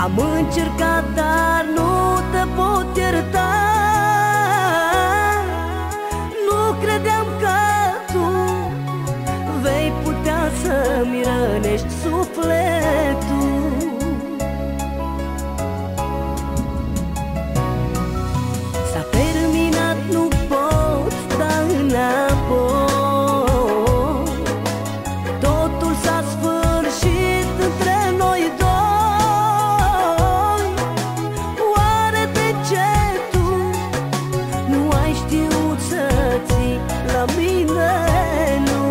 Am încercat, dar nu te pot ierta. Nu credeam că tu vei putea să-mi rănești sufletul. S-a terminat, nu pot sta înapoi. Totul s-a sfârșit între noi doi. Oare de ce tu nu ai știut să ții la mine? Nu.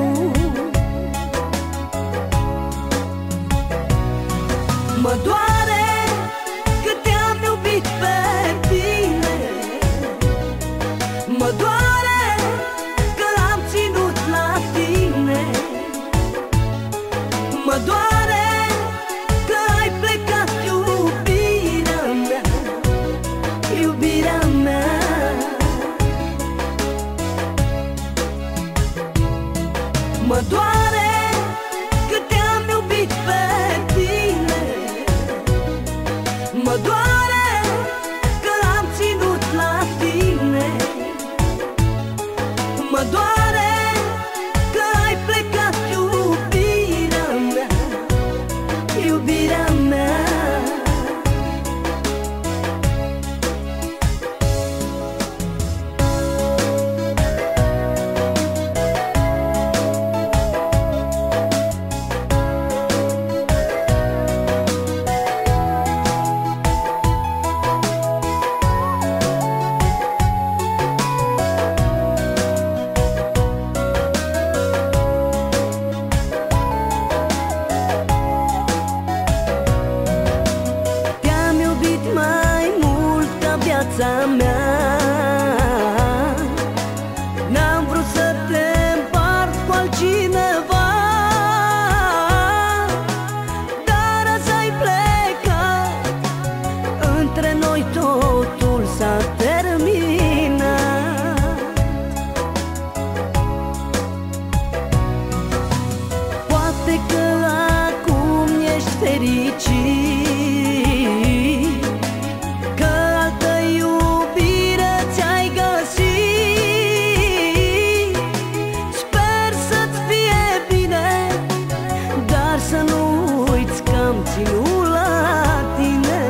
Mă doare că te-am iubit pe tine. Mă doare că am ținut la tine. Mă doare că ai plecat, iubirea mea, iubirea mea. Mă doare că te-am iubit pe tine. Mă doare că am ținut la tine. Mă doare că ai plecat, iubirea mea, iubirea mea. Viața mea, n-am vrut să te împart cu altcineva, dar azi ai plecat, între noi totul s-a terminat. Poate că acum ești fericit, ținut la tine.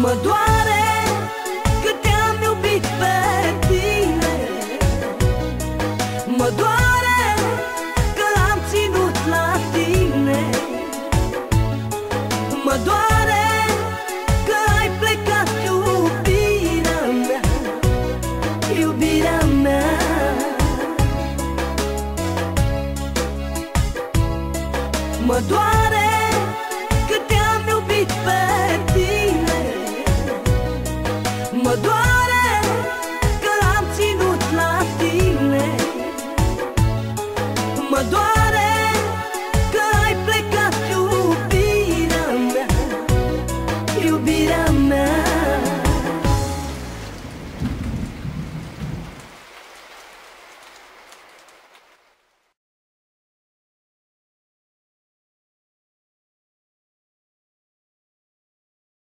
Mă doare că te-am iubit pe tine. Mă doare că am ținut la tine. Mă doare că ai plecat, iubirea mea, iubirea mea. Mă doare